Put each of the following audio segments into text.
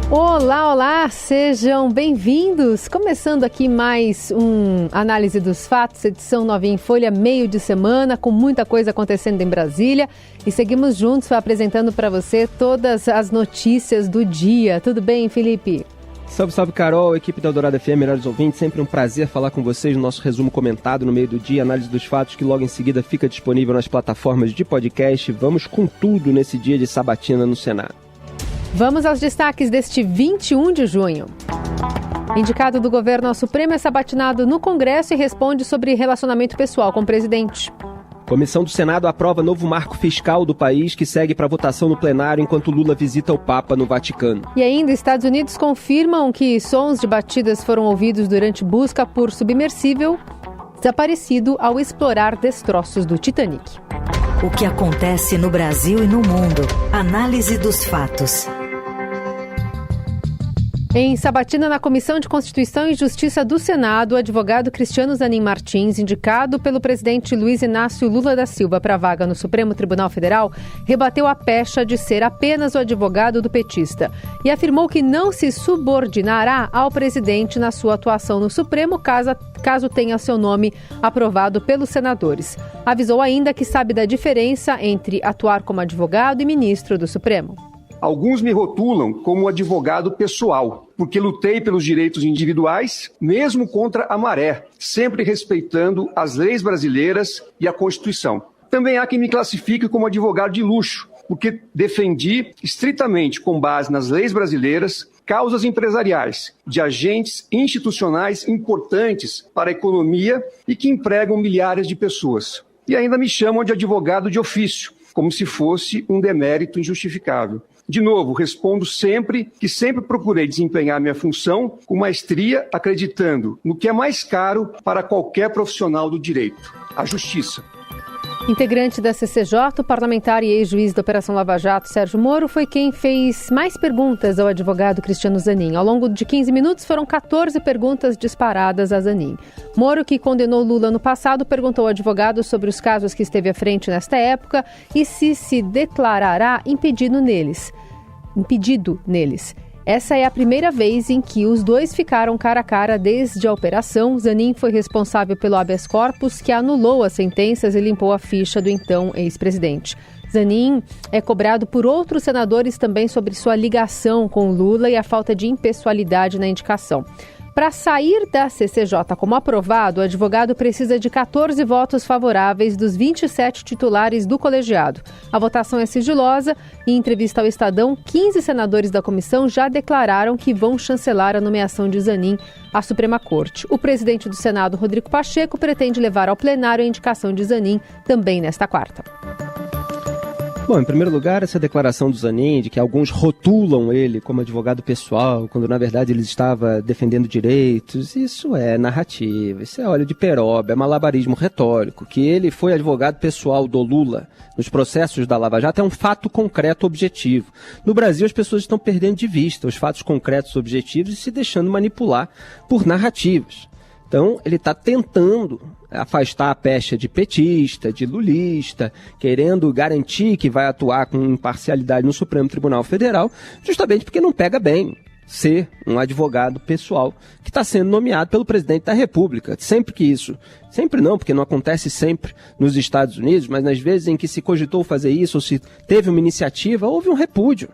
Olá, olá, sejam bem-vindos. Começando aqui mais um Análise dos Fatos, edição novinha em folha, meio de semana, com muita coisa acontecendo em Brasília. E seguimos juntos apresentando para você todas as notícias do dia. Tudo bem, Felipe? Salve, salve, Carol, equipe da Eldorado FM, melhores ouvintes, sempre um prazer falar com vocês no nosso resumo comentado no meio do dia, análise dos fatos que logo em seguida fica disponível nas plataformas de podcast. Vamos com tudo nesse dia de sabatina no Senado. Vamos aos destaques deste 21 de junho. Indicado do governo ao Supremo é sabatinado no Congresso e responde sobre relacionamento pessoal com o presidente. Comissão do Senado aprova novo marco fiscal do país que segue para votação no plenário enquanto Lula visita o Papa no Vaticano. E ainda, Estados Unidos confirmam que sons de batidas foram ouvidos durante busca por submersível desaparecido ao explorar destroços do Titanic. O que acontece no Brasil e no mundo. Análise dos fatos. Em sabatina na Comissão de Constituição e Justiça do Senado, o advogado Cristiano Zanin Martins, indicado pelo presidente Luiz Inácio Lula da Silva para a vaga no Supremo Tribunal Federal, rebateu a pecha de ser apenas o advogado do petista e afirmou que não se subordinará ao presidente na sua atuação no Supremo caso tenha seu nome aprovado pelos senadores. Avisou ainda que sabe da diferença entre atuar como advogado e ministro do Supremo. Alguns me rotulam como advogado pessoal, porque lutei pelos direitos individuais, mesmo contra a maré, sempre respeitando as leis brasileiras e a Constituição. Também há quem me classifique como advogado de luxo, porque defendi estritamente, com base nas leis brasileiras, causas empresariais de agentes institucionais importantes para a economia e que empregam milhares de pessoas. E ainda me chamam de advogado de ofício, como se fosse um demérito injustificável. De novo, respondo sempre que sempre procurei desempenhar minha função com maestria, acreditando no que é mais caro para qualquer profissional do direito: a justiça. Integrante da CCJ, o parlamentar e ex-juiz da Operação Lava Jato, Sérgio Moro, foi quem fez mais perguntas ao advogado Cristiano Zanin. Ao longo de 15 minutos, foram 14 perguntas disparadas a Zanin. Moro, que condenou Lula no passado, perguntou ao advogado sobre os casos que esteve à frente nesta época e se declarará impedido neles. Essa é a primeira vez em que os dois ficaram cara a cara desde a operação. Zanin foi responsável pelo habeas corpus, que anulou as sentenças e limpou a ficha do então ex-presidente. Zanin é cobrado por outros senadores também sobre sua ligação com Lula e a falta de impessoalidade na indicação. Para sair da CCJ como aprovado, o advogado precisa de 14 votos favoráveis dos 27 titulares do colegiado. A votação é sigilosa e, em entrevista ao Estadão, 15 senadores da comissão já declararam que vão chancelar a nomeação de Zanin à Suprema Corte. O presidente do Senado, Rodrigo Pacheco, pretende levar ao plenário a indicação de Zanin também nesta quarta. Bom, em primeiro lugar, essa declaração do Zanin, de que alguns rotulam ele como advogado pessoal, quando na verdade ele estava defendendo direitos, isso é narrativa, isso é óleo de peroba, é malabarismo retórico. Que ele foi advogado pessoal do Lula nos processos da Lava Jato é um fato concreto objetivo. No Brasil, as pessoas estão perdendo de vista os fatos concretos objetivos e se deixando manipular por narrativas. Então, ele está tentando afastar a pecha de petista, de lulista, querendo garantir que vai atuar com imparcialidade no Supremo Tribunal Federal, justamente porque não pega bem ser um advogado pessoal que está sendo nomeado pelo presidente da República. Sempre não, porque não acontece sempre nos Estados Unidos, mas nas vezes em que se cogitou fazer isso, ou se teve uma iniciativa, houve um repúdio.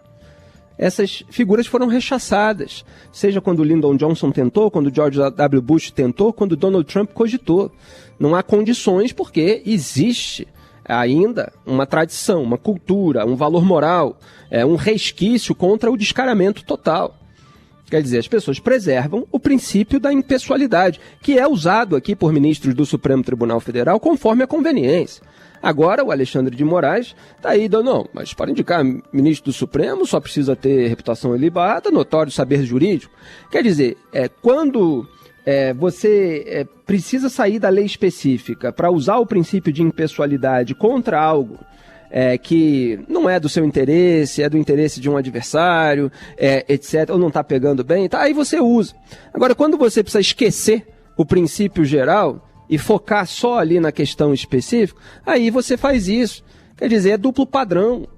Essas figuras foram rechaçadas, seja quando o Lyndon Johnson tentou, quando George W. Bush tentou, quando Donald Trump cogitou. Não há condições porque existe ainda uma tradição, uma cultura, um valor moral, um resquício contra o descaramento total. Quer dizer, as pessoas preservam o princípio da impessoalidade, que é usado aqui por ministros do Supremo Tribunal Federal conforme a conveniência. Agora o Alexandre de Moraes está aí, não, mas para indicar ministro do Supremo só precisa ter reputação ilibada, notório saber jurídico. Quer dizer, quando você precisa sair da lei específica para usar o princípio de impessoalidade contra algo que não é do seu interesse, é do interesse de um adversário, etc., ou não está pegando bem, tá, aí você usa. Agora, quando você precisa esquecer o princípio geral e focar só ali na questão específica, aí você faz isso. Quer dizer, é duplo padrão.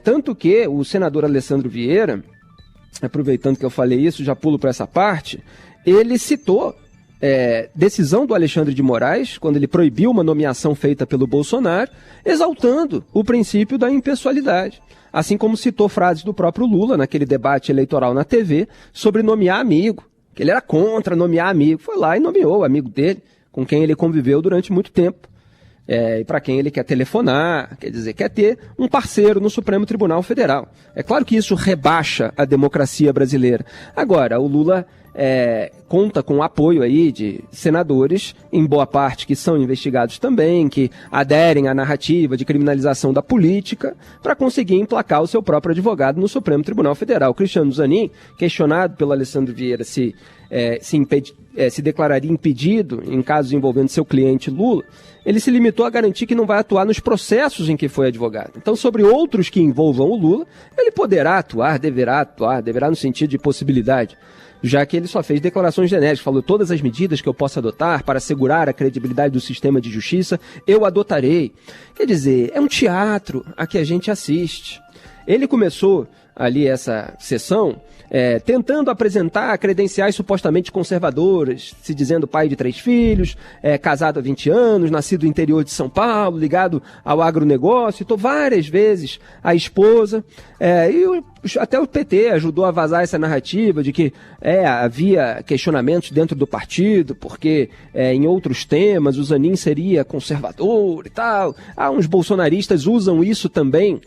Tanto que o senador Alessandro Vieira, aproveitando que eu falei isso, já pulo para essa parte, ele citou decisão do Alexandre de Moraes, quando ele proibiu uma nomeação feita pelo Bolsonaro, exaltando o princípio da impessoalidade. Assim como citou frases do próprio Lula naquele debate eleitoral na TV sobre nomear amigo, que ele era contra nomear amigo. Foi lá e nomeou o amigo dele, com quem ele conviveu durante muito tempo. E para quem ele quer telefonar, quer dizer, quer ter um parceiro no Supremo Tribunal Federal. É claro que isso rebaixa a democracia brasileira. Agora, o Lula conta com o apoio aí de senadores, em boa parte que são investigados também, que aderem à narrativa de criminalização da política, para conseguir emplacar o seu próprio advogado no Supremo Tribunal Federal. Cristiano Zanin, questionado pelo Alessandro Vieira se declararia impedido em casos envolvendo seu cliente Lula, ele se limitou a garantir que não vai atuar nos processos em que foi advogado. Então, sobre outros que envolvam o Lula, ele poderá atuar, deverá no sentido de possibilidade, já que ele só fez declarações genéricas, falou todas as medidas que eu possa adotar para assegurar a credibilidade do sistema de justiça, eu adotarei. Quer dizer, é um teatro a que a gente assiste. Ele começou ali essa sessão tentando apresentar credenciais supostamente conservadoras, se dizendo pai de 3 filhos, casado há 20 anos, nascido no interior de São Paulo, ligado ao agronegócio, citou várias vezes a esposa, até o PT ajudou a vazar essa narrativa de que havia questionamentos dentro do partido, porque em outros temas o Zanin seria conservador e tal. Uns bolsonaristas usam isso também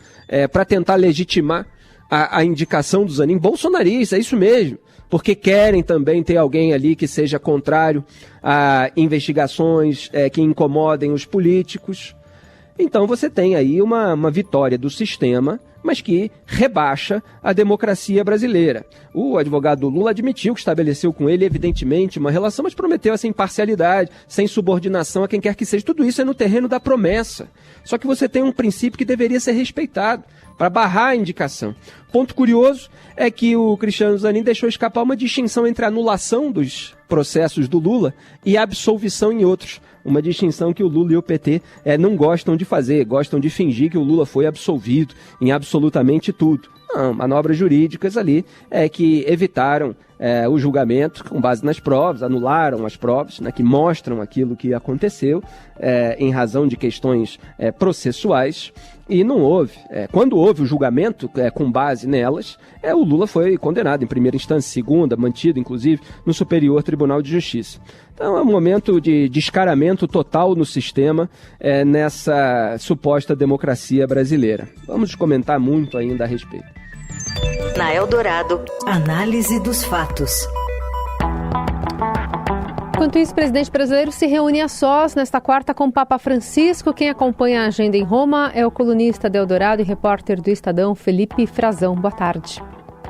para tentar legitimar a indicação do Zanin, bolsonarista, é isso mesmo, porque querem também ter alguém ali que seja contrário a investigações que incomodem os políticos. Então você tem aí uma vitória do sistema, mas que rebaixa a democracia brasileira. O advogado Lula admitiu que estabeleceu com ele, evidentemente, uma relação, mas prometeu essa imparcialidade, sem subordinação a quem quer que seja. Tudo isso é no terreno da promessa. Só que você tem um princípio que deveria ser respeitado, para barrar a indicação. Ponto curioso é que o Cristiano Zanin deixou escapar uma distinção entre a anulação dos processos do Lula e a absolvição em outros. Uma distinção que o Lula e o PT não gostam de fazer, gostam de fingir que o Lula foi absolvido em absolutamente tudo. Não, manobras jurídicas ali que evitaram o julgamento com base nas provas, anularam as provas, que mostram aquilo que aconteceu em razão de questões processuais. E não houve. Quando houve o julgamento com base nelas, o Lula foi condenado em primeira instância, segunda, mantido inclusive no Superior Tribunal de Justiça. Então é um momento de descaramento total no sistema nessa suposta democracia brasileira. Vamos comentar muito ainda a respeito. Na Eldorado, análise dos fatos. Enquanto isso, o presidente brasileiro se reúne a sós nesta quarta com o Papa Francisco. Quem acompanha a agenda em Roma é o colunista da Eldorado e repórter do Estadão, Felipe Frazão. Boa tarde.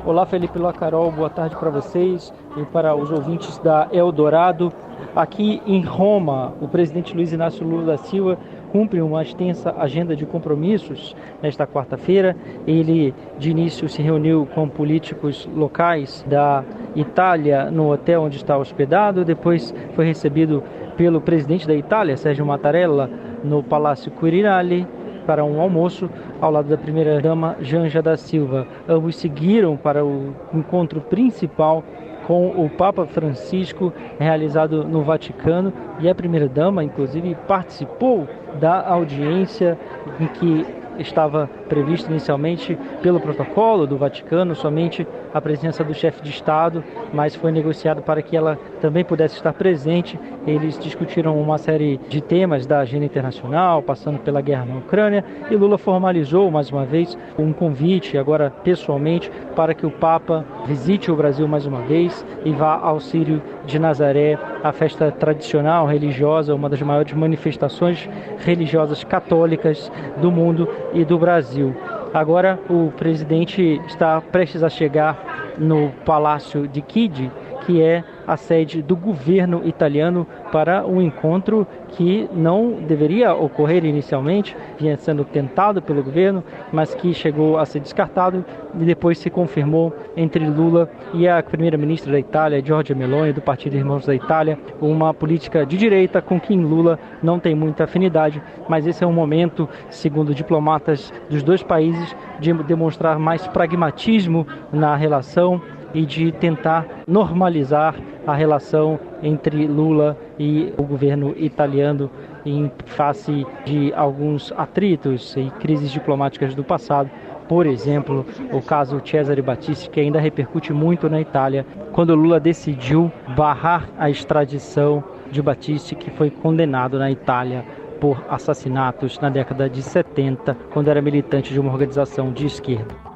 Olá, Felipe, olá, Carol. Boa tarde para vocês e para os ouvintes da Eldorado. Aqui em Roma, o presidente Luiz Inácio Lula da Silva cumpre uma extensa agenda de compromissos nesta quarta-feira. Ele, de início, se reuniu com políticos locais da Itália no hotel onde está hospedado. Depois foi recebido pelo presidente da Itália, Sérgio Mattarella, no Palácio Quirinale para um almoço ao lado da primeira-dama Janja da Silva. Ambos seguiram para o encontro principal com o Papa Francisco, realizado no Vaticano, e a primeira-dama, inclusive, participou da audiência em que estava previsto inicialmente pelo protocolo do Vaticano, somente a presença do chefe de Estado, mas foi negociado para que ela também pudesse estar presente. Eles discutiram uma série de temas da agenda internacional, passando pela guerra na Ucrânia, e Lula formalizou mais uma vez um convite, agora pessoalmente, para que o Papa visite o Brasil mais uma vez e vá ao Círio de Nazaré, a festa tradicional religiosa, uma das maiores manifestações religiosas católicas do mundo e do Brasil. Agora o presidente está prestes a chegar no Palácio de Chigi, que é a sede do governo italiano para um encontro que não deveria ocorrer inicialmente, vinha sendo tentado pelo governo, mas que chegou a ser descartado e depois se confirmou entre Lula e a primeira-ministra da Itália, Giorgia Meloni, do Partido Irmãos da Itália, uma política de direita com quem Lula não tem muita afinidade, mas esse é um momento, segundo diplomatas dos dois países, de demonstrar mais pragmatismo na relação e de tentar normalizar a relação entre Lula e o governo italiano em face de alguns atritos e crises diplomáticas do passado. Por exemplo, o caso Cesare Battisti, que ainda repercute muito na Itália, quando Lula decidiu barrar a extradição de Battisti, que foi condenado na Itália por assassinatos na década de 70, quando era militante de uma organização de esquerda.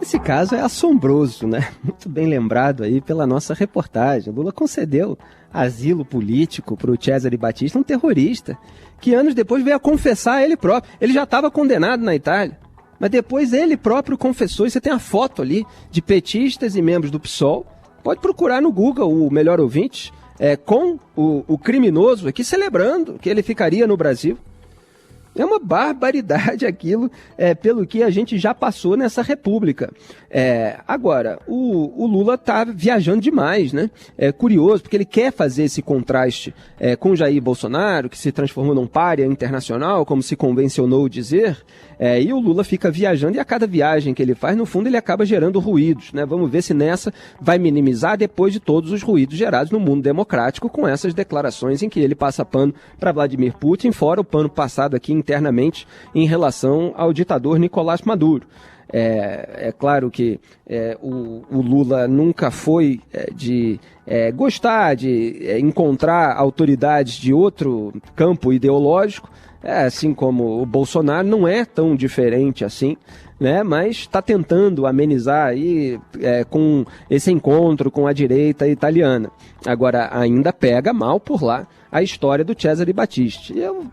Esse caso é assombroso, né? Muito bem lembrado aí pela nossa reportagem. Lula concedeu asilo político para o Cesare Battisti, um terrorista, que anos depois veio a confessar ele próprio. Ele já estava condenado na Itália, mas depois ele próprio confessou, e você tem a foto ali de petistas e membros do PSOL. Pode procurar no Google, o Melhor Ouvinte, com o criminoso aqui celebrando que ele ficaria no Brasil. É uma barbaridade aquilo, pelo que a gente já passou nessa república. Agora, o Lula está viajando demais, né? É curioso, porque ele quer fazer esse contraste com Jair Bolsonaro, que se transformou num pária internacional, como se convencionou dizer, e o Lula fica viajando, e a cada viagem que ele faz, no fundo, ele acaba gerando ruídos, né? Vamos ver se nessa vai minimizar depois de todos os ruídos gerados no mundo democrático com essas declarações em que ele passa pano para Vladimir Putin, fora o pano passado aqui internamente em relação ao ditador Nicolás Maduro. É claro que o Lula nunca foi de gostar de encontrar autoridades de outro campo ideológico, assim como o Bolsonaro não é tão diferente assim, né? Mas está tentando amenizar aí com esse encontro com a direita italiana. Agora, ainda pega mal por lá a história do Cesare Battisti. Eu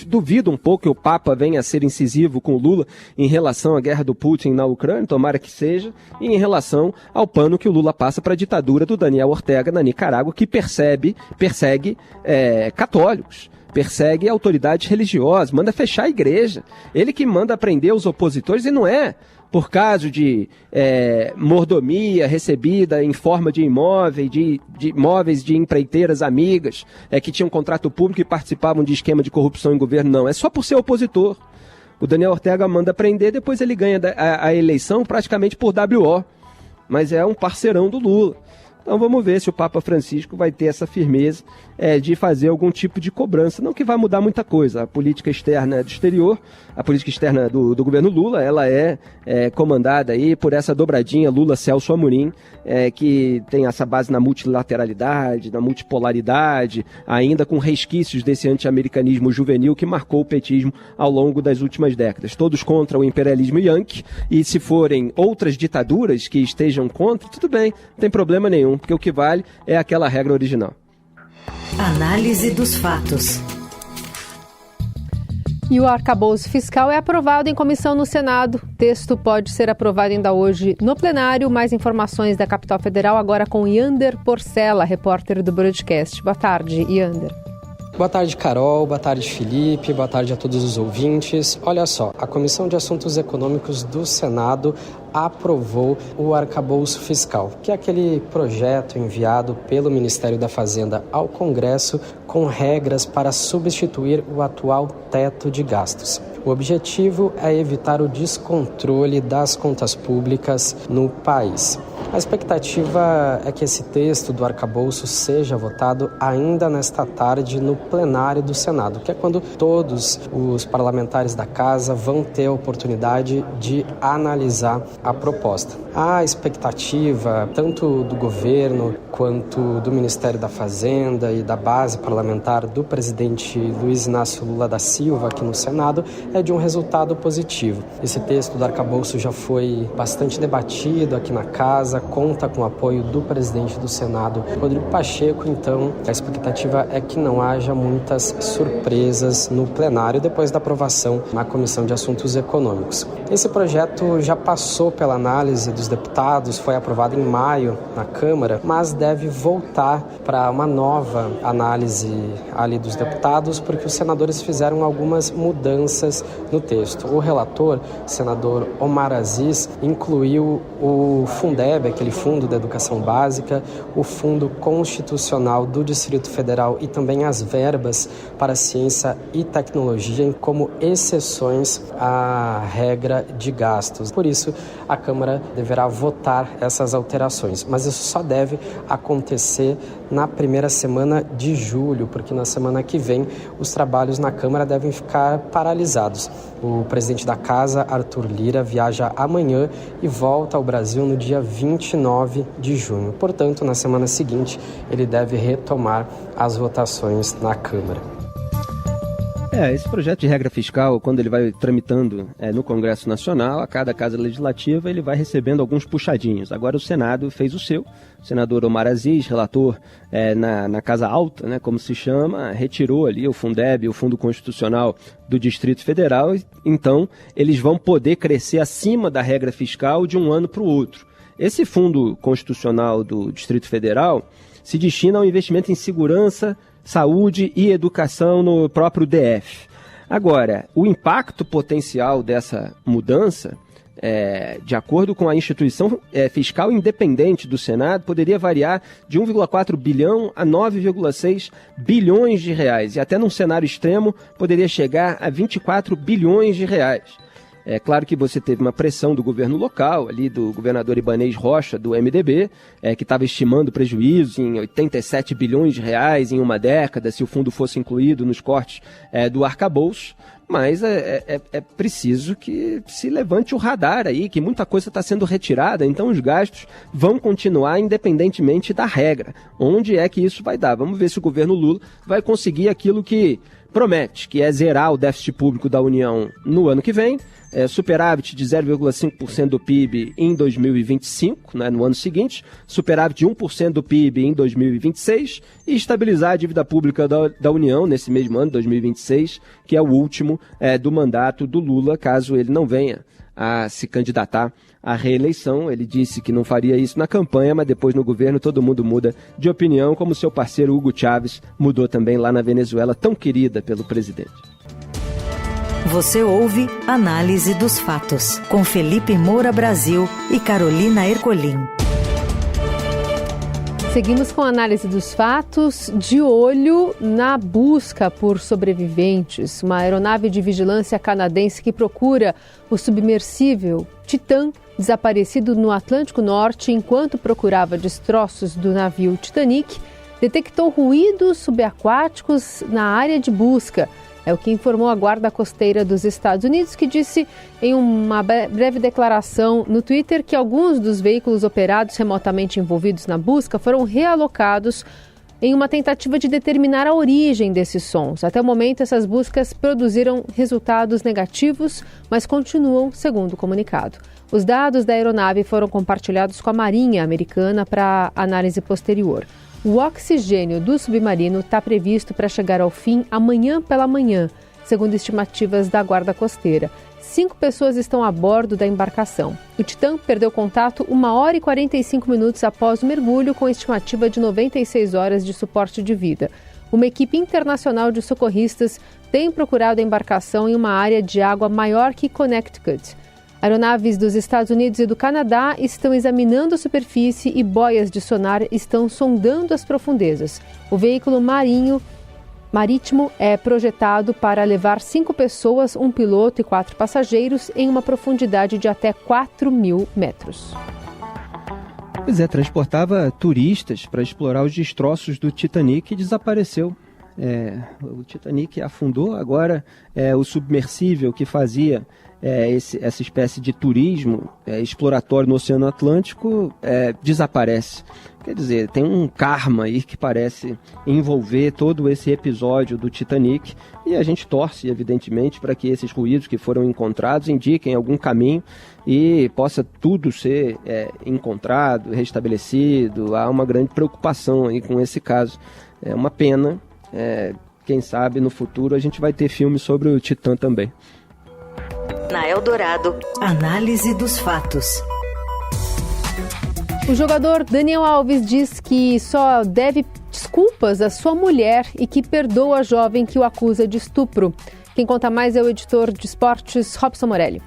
duvido um pouco que o Papa venha a ser incisivo com o Lula em relação à guerra do Putin na Ucrânia, tomara que seja, e em relação ao pano que o Lula passa para a ditadura do Daniel Ortega na Nicarágua, que persegue católicos, persegue autoridades religiosas, manda fechar a igreja. Ele que manda prender os opositores, e não é por caso de mordomia recebida em forma de imóvel, de imóveis de empreiteiras amigas que tinham contrato público e participavam de esquema de corrupção em governo, não. É só por ser opositor. O Daniel Ortega manda prender, depois ele ganha a eleição praticamente por WO. Mas é um parceirão do Lula. Então vamos ver se o Papa Francisco vai ter essa firmeza de fazer algum tipo de cobrança. Não que vai mudar muita coisa. A política externa do exterior, a política externa do governo Lula, ela é comandada aí por essa dobradinha Lula-Celso Amorim, que tem essa base na multilateralidade, na multipolaridade, ainda com resquícios desse anti-americanismo juvenil que marcou o petismo ao longo das últimas décadas. Todos contra o imperialismo yankee, e se forem outras ditaduras que estejam contra, tudo bem, não tem problema nenhum, porque o que vale é aquela regra original. Análise dos fatos. E o arcabouço fiscal é aprovado em comissão no Senado. O texto pode ser aprovado ainda hoje no plenário. Mais informações da Capital Federal agora com Yander Porcela, repórter do Broadcast. Boa tarde, Yander. Boa tarde, Carol. Boa tarde, Felipe. Boa tarde a todos os ouvintes. Olha só, a Comissão de Assuntos Econômicos do Senado aprovou o arcabouço fiscal, que é aquele projeto enviado pelo Ministério da Fazenda ao Congresso com regras para substituir o atual teto de gastos. O objetivo é evitar o descontrole das contas públicas no país. A expectativa é que esse texto do arcabouço seja votado ainda nesta tarde no plenário do Senado, que é quando todos os parlamentares da casa vão ter a oportunidade de analisar a proposta. A expectativa, tanto do governo quanto do Ministério da Fazenda e da base parlamentar, parlamentar do presidente Luiz Inácio Lula da Silva aqui no Senado é de um resultado positivo. Esse texto do arcabouço já foi bastante debatido aqui na casa, conta com o apoio do presidente do Senado, Rodrigo Pacheco. Então, a expectativa é que não haja muitas surpresas no plenário depois da aprovação na Comissão de Assuntos Econômicos. Esse projeto já passou pela análise dos deputados, foi aprovado em maio na Câmara, mas deve voltar para uma nova análise ali dos deputados, porque os senadores fizeram algumas mudanças no texto. O relator, senador Omar Aziz, incluiu o Fundeb, aquele Fundo da Educação Básica, o Fundo Constitucional do Distrito Federal e também as verbas para ciência e tecnologia como exceções à regra de gastos. Por isso, a Câmara deverá votar essas alterações, mas isso só deve acontecer na primeira semana de julho, porque na semana que vem os trabalhos na Câmara devem ficar paralisados. O presidente da Casa, Arthur Lira, viaja amanhã e volta ao Brasil no dia 29 de junho. Portanto, na semana seguinte, ele deve retomar as votações na Câmara. Esse projeto de regra fiscal, quando ele vai tramitando no Congresso Nacional, a cada casa legislativa ele vai recebendo alguns puxadinhos. Agora o Senado fez o seu. O senador Omar Aziz, relator na Casa Alta, né, como se chama, retirou ali o Fundeb, o Fundo Constitucional do Distrito Federal. Então, eles vão poder crescer acima da regra fiscal de um ano para o outro. Esse Fundo Constitucional do Distrito Federal se destina ao investimento em segurança, saúde e educação no próprio DF. Agora, o impacto potencial dessa mudança, de acordo com a instituição fiscal independente do Senado, poderia variar de 1,4 bilhão a 9,6 bilhões de reais. E até num cenário extremo, poderia chegar a 24 bilhões de reais. É claro que você teve uma pressão do governo local, ali do governador Ibanez Rocha, do MDB, que estava estimando prejuízos em 87 bilhões de reais em uma década, se o fundo fosse incluído nos cortes do arcabouço. Mas é preciso que se levante o radar aí, que muita coisa está sendo retirada, então os gastos vão continuar independentemente da regra. Onde é que isso vai dar? Vamos ver se o governo Lula vai conseguir aquilo que promete, que é zerar o déficit público da União no ano que vem, superávit de 0,5% do PIB em 2025, né, no ano seguinte, superávit de 1% do PIB em 2026 e estabilizar a dívida pública da União nesse mesmo ano, 2026, que é o último do mandato do Lula, caso ele não venha a se candidatar à reeleição. Ele disse que não faria isso na campanha, mas depois no governo todo mundo muda de opinião, como seu parceiro Hugo Chávez mudou também lá na Venezuela, tão querida pelo presidente. Você ouve Análise dos Fatos, com Felipe Moura Brasil e Carolina Ercolim. Seguimos com a análise dos fatos, de olho na busca por sobreviventes. Uma aeronave de vigilância canadense que procura o submersível Titan, desaparecido no Atlântico Norte enquanto procurava destroços do navio Titanic, detectou ruídos subaquáticos na área de busca. É o que informou a Guarda Costeira dos Estados Unidos, que disse em uma breve declaração no Twitter que alguns dos veículos operados remotamente envolvidos na busca foram realocados em uma tentativa de determinar a origem desses sons. Até o momento, essas buscas produziram resultados negativos, mas continuam, segundo o comunicado. Os dados da aeronave foram compartilhados com a Marinha Americana para análise posterior. O oxigênio do submarino está previsto para chegar ao fim amanhã pela manhã, segundo estimativas da Guarda Costeira. 5 pessoas estão a bordo da embarcação. O Titã perdeu contato 1 hora e 45 minutos após o mergulho, com estimativa de 96 horas de suporte de vida. Uma equipe internacional de socorristas tem procurado a embarcação em uma área de água maior que Connecticut. Aeronaves dos Estados Unidos e do Canadá estão examinando a superfície e boias de sonar estão sondando as profundezas. O veículo marítimo é projetado para levar 5 pessoas, um piloto e 4 passageiros em uma profundidade de até 4.000 metros. Pois transportava turistas para explorar os destroços do Titanic e desapareceu O Titanic afundou, agora o submersível que fazia essa espécie de turismo exploratório no Oceano Atlântico desaparece. Quer dizer, tem um karma aí que parece envolver todo esse episódio do Titanic, e a gente torce, evidentemente, para que esses ruídos que foram encontrados indiquem algum caminho e possa tudo ser encontrado, restabelecido. Há uma grande preocupação aí com esse caso. É uma pena. Quem sabe no futuro a gente vai ter filmes sobre o Titã também. Na Eldorado, análise dos fatos. O jogador Daniel Alves diz que só deve desculpas à sua mulher e que perdoa a jovem que o acusa de estupro. Quem conta mais é o editor de esportes, Robson Morelli.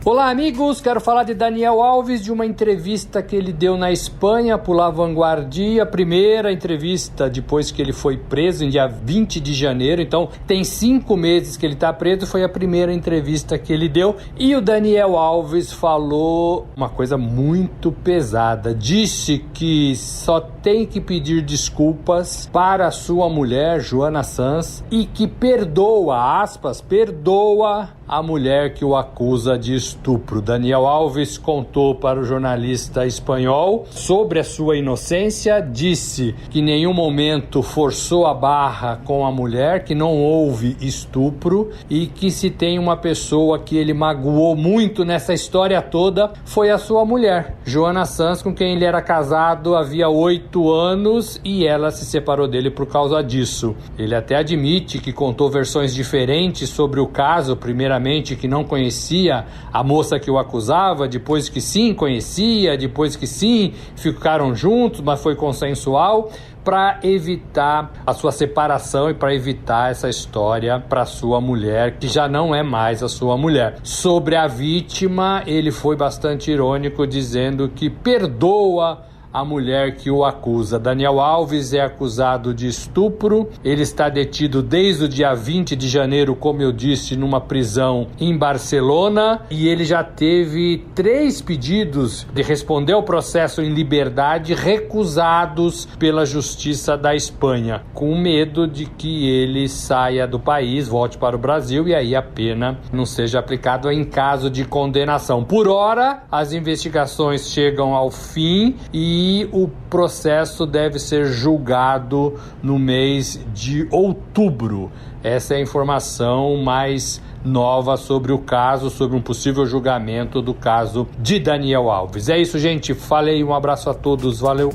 Olá, amigos. Quero falar de Daniel Alves, de uma entrevista que ele deu na Espanha por La Vanguardia, a primeira entrevista depois que ele foi preso, em dia 20 de janeiro. Então, tem 5 meses que ele está preso, foi a primeira entrevista que ele deu. E o Daniel Alves falou uma coisa muito pesada. Disse que só tem que pedir desculpas para a sua mulher, Joana Sanz, e que perdoa, aspas, perdoa a mulher que o acusa de estupro. Daniel Alves contou para o jornalista espanhol sobre a sua inocência, disse que em nenhum momento forçou a barra com a mulher, que não houve estupro e que se tem uma pessoa que ele magoou muito nessa história toda foi a sua mulher, Joana Sanz, com quem ele era casado havia 8 anos e ela se separou dele por causa disso. Ele até admite que contou versões diferentes sobre o caso, primeiramente que não conhecia a moça que o acusava, depois que sim conhecia, depois que sim ficaram juntos, mas foi consensual, para evitar a sua separação e para evitar essa história para sua mulher, que já não é mais a sua mulher. Sobre a vítima, ele foi bastante irônico, dizendo que perdoa a mulher que o acusa. Daniel Alves é acusado de estupro, ele está detido desde o dia 20 de janeiro, como eu disse, numa prisão em Barcelona, e ele já teve 3 pedidos de responder ao processo em liberdade recusados pela Justiça da Espanha, com medo de que ele saia do país, volte para o Brasil e aí a pena não seja aplicada em caso de condenação. Por hora, as investigações chegam ao fim e o processo deve ser julgado no mês de outubro. Essa é a informação mais nova sobre o caso, sobre um possível julgamento do caso de Daniel Alves. É isso, gente. Falei, um abraço a todos. Valeu.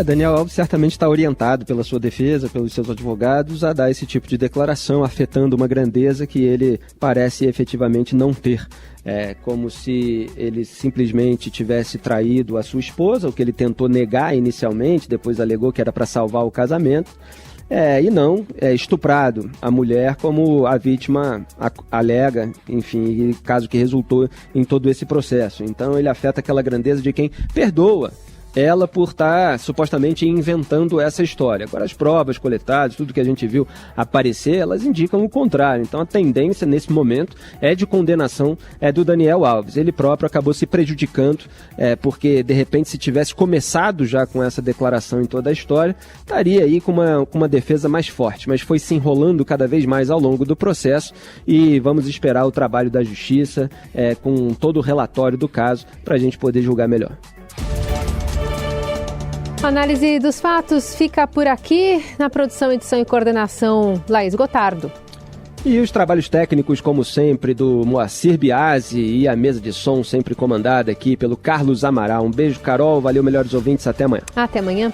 Daniel Alves certamente está orientado pela sua defesa, pelos seus advogados, a dar esse tipo de declaração, afetando uma grandeza que ele parece efetivamente não ter. É como se ele simplesmente tivesse traído a sua esposa, o que ele tentou negar inicialmente, depois alegou que era para salvar o casamento. E não estuprado a mulher, como a vítima alega, enfim, caso que resultou em todo esse processo. Então ele afeta aquela grandeza de quem perdoa ela por estar supostamente inventando essa história. Agora as provas coletadas, tudo que a gente viu aparecer, elas indicam o contrário. Então a tendência nesse momento é de condenação do Daniel Alves. Ele próprio acabou se prejudicando, porque de repente se tivesse começado já com essa declaração em toda a história, estaria aí com uma defesa mais forte, mas foi se enrolando cada vez mais ao longo do processo e vamos esperar o trabalho da Justiça com todo o relatório do caso para a gente poder julgar melhor. A análise dos fatos fica por aqui. Na produção, edição e coordenação, Laís Gotardo. E os trabalhos técnicos, como sempre, do Moacir Biasi e a mesa de som sempre comandada aqui pelo Carlos Amaral. Um beijo, Carol. Valeu, melhores ouvintes. Até amanhã. Até amanhã.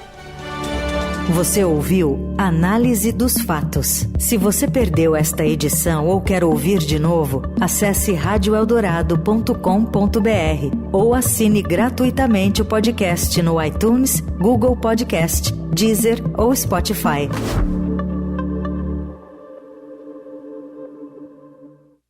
Você ouviu Análise dos Fatos. Se você perdeu esta edição ou quer ouvir de novo, acesse radioeldorado.com.br ou assine gratuitamente o podcast no iTunes, Google Podcast, Deezer ou Spotify.